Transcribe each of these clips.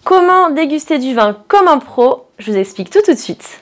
Comment déguster du vin comme un pro? Je vous explique tout de suite.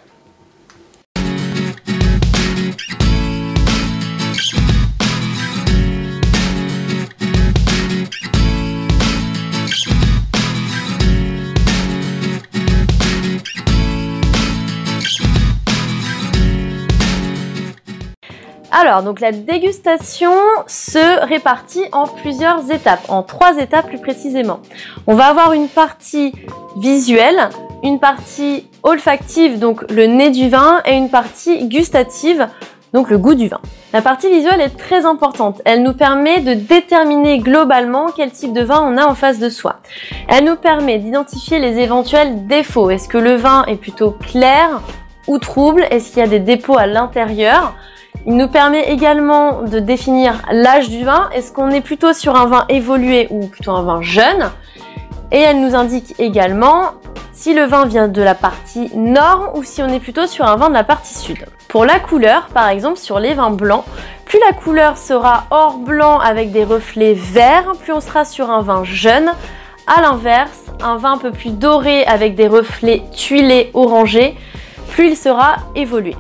Alors, donc la dégustation se répartit en plusieurs étapes, en 3 étapes plus précisément. On va avoir une partie visuelle, une partie olfactive, donc le nez du vin, et une partie gustative, donc le goût du vin. La partie visuelle est très importante. Elle nous permet de déterminer globalement quel type de vin on a en face de soi. Elle nous permet d'identifier les éventuels défauts. Est-ce que le vin est plutôt clair ou trouble? Est-ce qu'il y a des dépôts à l'intérieur? Il nous permet également de définir l'âge du vin. Est-ce qu'on est plutôt sur un vin évolué ou plutôt un vin jeune? Et elle nous indique également si le vin vient de la partie nord ou si on est plutôt sur un vin de la partie sud. Pour la couleur, par exemple sur les vins blancs, plus la couleur sera or blanc avec des reflets verts, plus on sera sur un vin jeune. À l'inverse, un vin un peu plus doré avec des reflets tuilés orangés, plus il sera évolué.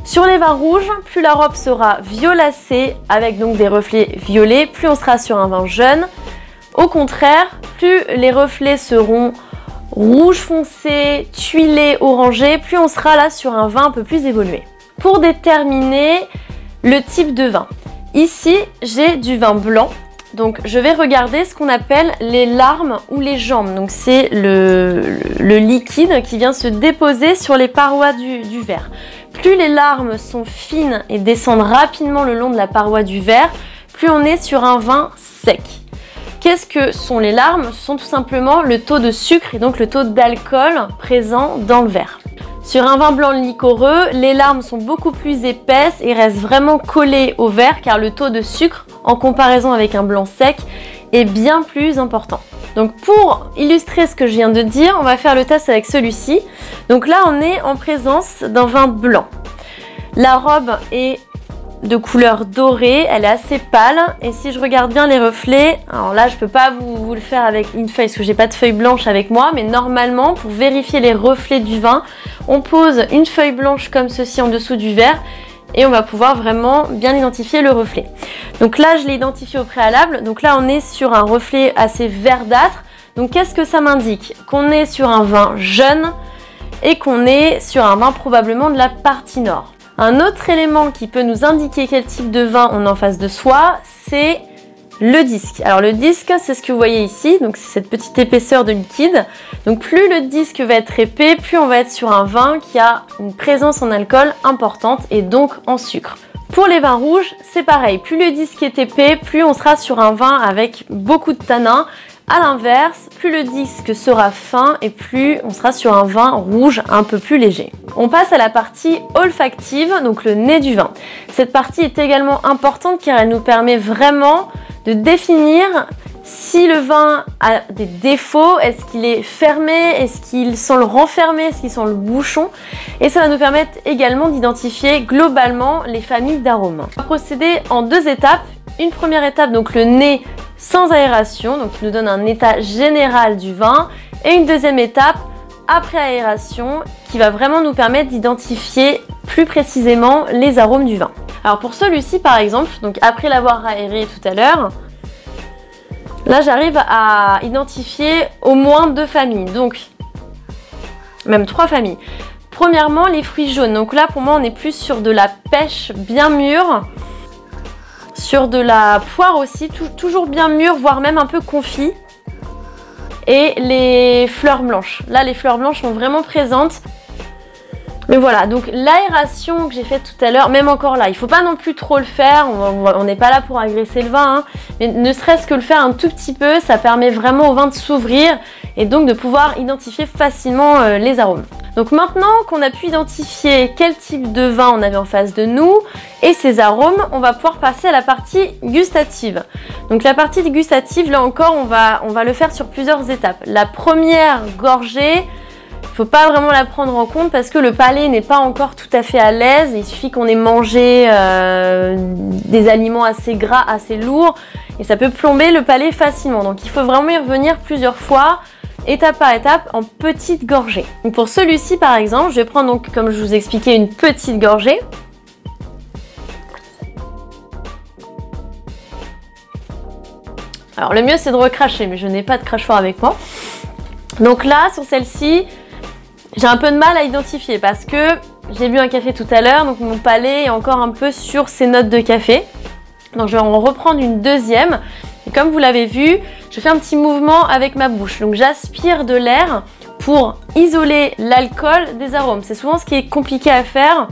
Sur les vins rouges, plus la robe sera violacée avec donc des reflets violets, plus on sera sur un vin jeune. Au contraire, plus les reflets seront rouge foncé, tuilé, orangé, plus on sera là sur un vin un peu plus évolué. Pour déterminer le type de vin, ici j'ai du vin blanc. Donc je vais regarder ce qu'on appelle les larmes ou les jambes. Donc c'est le liquide qui vient se déposer sur les parois du verre. Plus les larmes sont fines et descendent rapidement le long de la paroi du verre, plus on est sur un vin sec. Qu'est-ce que sont les larmes? Ce sont tout simplement le taux de sucre et donc le taux d'alcool présent dans le verre. Sur un vin blanc liquoreux, les larmes sont beaucoup plus épaisses et restent vraiment collées au verre car le taux de sucre, en comparaison avec un blanc sec, est bien plus important. Donc pour illustrer ce que je viens de dire, on va faire le test avec celui-ci. Donc là, on est en présence d'un vin blanc. La robe est de couleur dorée, elle est assez pâle et si je regarde bien les reflets, alors là je peux pas vous le faire avec une feuille parce que j'ai pas de feuille blanche avec moi, mais normalement pour vérifier les reflets du vin, on pose une feuille blanche comme ceci en dessous du verre et on va pouvoir vraiment bien identifier le reflet. Donc là je l'ai identifié au préalable, donc là on est sur un reflet assez verdâtre. Donc qu'est-ce que ça m'indique? Qu'on est sur un vin jeune et qu'on est sur un vin probablement de la partie nord. Un autre élément qui peut nous indiquer quel type de vin on a en face de soi, c'est le disque. Alors le disque, c'est ce que vous voyez ici, donc c'est cette petite épaisseur de liquide. Donc plus le disque va être épais, plus on va être sur un vin qui a une présence en alcool importante et donc en sucre. Pour les vins rouges, c'est pareil, plus le disque est épais, plus on sera sur un vin avec beaucoup de tanins. A l'inverse, plus le disque sera fin et plus on sera sur un vin rouge un peu plus léger. On passe à la partie olfactive, donc le nez du vin. Cette partie est également importante car elle nous permet vraiment de définir si le vin a des défauts, est-ce qu'il est fermé, est-ce qu'il sent le renfermé, est-ce qu'il sent le bouchon. Et ça va nous permettre également d'identifier globalement les familles d'arômes. On va procéder en 2 étapes. Une première étape, donc le nez sans aération, donc qui nous donne un état général du vin. Et une deuxième étape, après aération, qui va vraiment nous permettre d'identifier plus précisément les arômes du vin. Alors pour celui-ci par exemple, donc après l'avoir aéré tout à l'heure, là j'arrive à identifier au moins 2 familles, donc même 3 familles. Premièrement, les fruits jaunes. Donc là pour moi on est plus sur de la pêche bien mûre, sur de la poire aussi, toujours bien mûre, voire même un peu confit. Et les fleurs blanches. Là, les fleurs blanches sont vraiment présentes. Mais voilà, donc l'aération que j'ai faite tout à l'heure, même encore là, il ne faut pas non plus trop le faire. On n'est pas là pour agresser le vin, hein, mais ne serait-ce que le faire un tout petit peu, ça permet vraiment au vin de s'ouvrir et donc de pouvoir identifier facilement les arômes. Donc maintenant qu'on a pu identifier quel type de vin on avait en face de nous et ses arômes, on va pouvoir passer à la partie gustative. Donc la partie gustative, là encore, on va le faire sur plusieurs étapes. La première gorgée, il ne faut pas vraiment la prendre en compte parce que le palais n'est pas encore tout à fait à l'aise. Il suffit qu'on ait mangé des aliments assez gras, assez lourds et ça peut plomber le palais facilement. Donc il faut vraiment y revenir plusieurs fois. étape par étape en petites gorgées. Donc pour celui-ci par exemple, je vais prendre donc comme je vous expliquais une petite gorgée. Alors le mieux c'est de recracher, mais je n'ai pas de crachoir avec moi. Donc là sur celle-ci, j'ai un peu de mal à identifier parce que j'ai bu un café tout à l'heure, donc mon palais est encore un peu sur ces notes de café. Donc je vais en reprendre une deuxième. Et comme vous l'avez vu, je fais un petit mouvement avec ma bouche. Donc j'aspire de l'air pour isoler l'alcool des arômes. C'est souvent ce qui est compliqué à faire.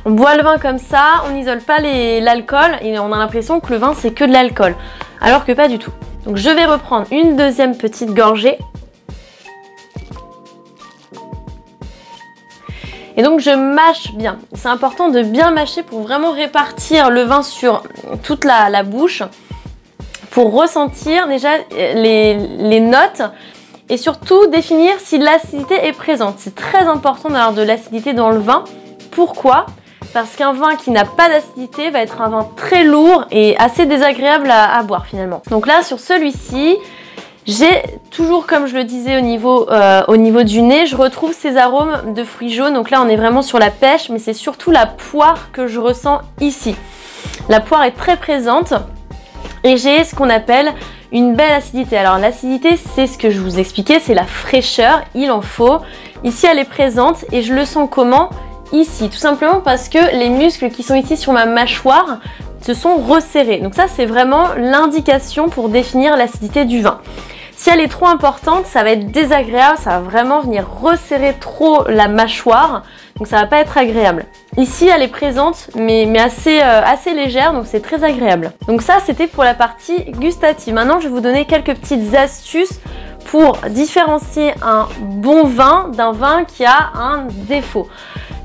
On boit le vin comme ça, on n'isole pas l'alcool et on a l'impression que le vin c'est que de l'alcool. Alors que pas du tout. Donc je vais reprendre une deuxième petite gorgée. Et donc je mâche bien. C'est important de bien mâcher pour vraiment répartir le vin sur toute la bouche. Pour ressentir déjà les notes et surtout définir si l'acidité est présente. C'est très important d'avoir de l'acidité dans le vin. Pourquoi ? Parce qu'un vin qui n'a pas d'acidité va être un vin très lourd et assez désagréable à boire finalement. Donc là sur celui-ci, j'ai toujours, comme je le disais au niveau du nez, je retrouve ces arômes de fruits jaunes. Donc là on est vraiment sur la pêche, mais c'est surtout la poire que je ressens ici. La poire est très présente. Et j'ai ce qu'on appelle une belle acidité. Alors l'acidité, c'est ce que je vous expliquais, c'est la fraîcheur, il en faut. Ici, elle est présente et je le sens comment ? Ici, tout simplement parce que les muscles qui sont ici sur ma mâchoire se sont resserrés. Donc ça, c'est vraiment l'indication pour définir l'acidité du vin. Si elle est trop importante, ça va être désagréable, ça va vraiment venir resserrer trop la mâchoire, donc ça va pas être agréable. Ici, elle est présente, mais assez légère, donc c'est très agréable. Donc ça, c'était pour la partie gustative. Maintenant, je vais vous donner quelques petites astuces pour différencier un bon vin d'un vin qui a un défaut.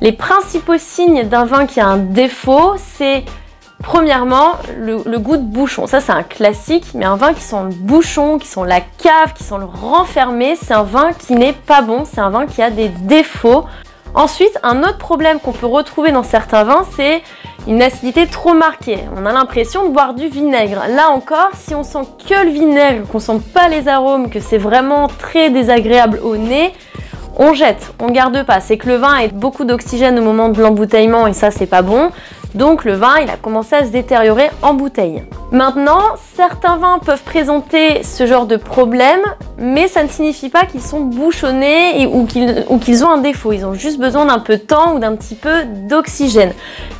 Les principaux signes d'un vin qui a un défaut, c'est premièrement, le goût de bouchon. Ça, c'est un classique, mais un vin qui sent le bouchon, qui sent la cave, qui sent le renfermé, c'est un vin qui n'est pas bon, c'est un vin qui a des défauts. Ensuite, un autre problème qu'on peut retrouver dans certains vins, c'est une acidité trop marquée. On a l'impression de boire du vinaigre. Là encore, si on sent que le vinaigre, qu'on sent pas les arômes, que c'est vraiment très désagréable au nez, on jette, on garde pas. C'est que le vin a beaucoup d'oxygène au moment de l'embouteillement et ça, c'est pas bon. Donc le vin, il a commencé à se détériorer en bouteille. Maintenant, certains vins peuvent présenter ce genre de problème, mais ça ne signifie pas qu'ils sont bouchonnés ou qu'ils ont un défaut. Ils ont juste besoin d'un peu de temps ou d'un petit peu d'oxygène.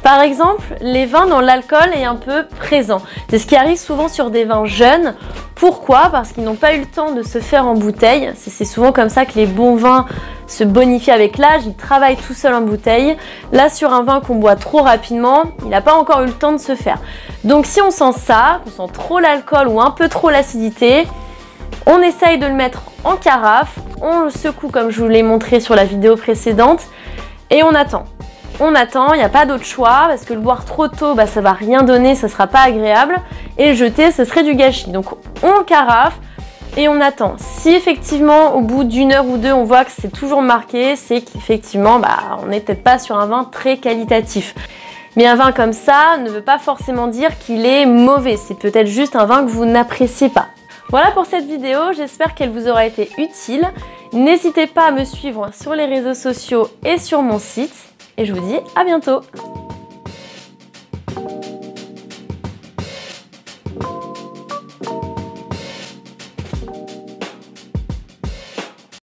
Par exemple, les vins dont l'alcool est un peu présent. C'est ce qui arrive souvent sur des vins jeunes. Pourquoi ? Parce qu'ils n'ont pas eu le temps de se faire en bouteille. C'est souvent comme ça que les bons vins se bonifient avec l'âge, ils travaillent tout seuls en bouteille. Là, sur un vin qu'on boit trop rapidement, il n'a pas encore eu le temps de se faire. Donc si on sent ça, on sent trop l'alcool ou un peu trop l'acidité, on essaye de le mettre en carafe, on le secoue comme je vous l'ai montré sur la vidéo précédente et on attend. On attend, il n'y a pas d'autre choix parce que le boire trop tôt, ça va rien donner, ça sera pas agréable et le jeter, ce serait du gâchis. Donc on carafe et on attend. Si effectivement au bout d'une heure ou deux on voit que c'est toujours marqué, c'est qu'effectivement on n'est peut-être pas sur un vin très qualitatif. Mais un vin comme ça ne veut pas forcément dire qu'il est mauvais, c'est peut-être juste un vin que vous n'appréciez pas. Voilà pour cette vidéo, j'espère qu'elle vous aura été utile. N'hésitez pas à me suivre sur les réseaux sociaux et sur mon site. Et je vous dis à bientôt!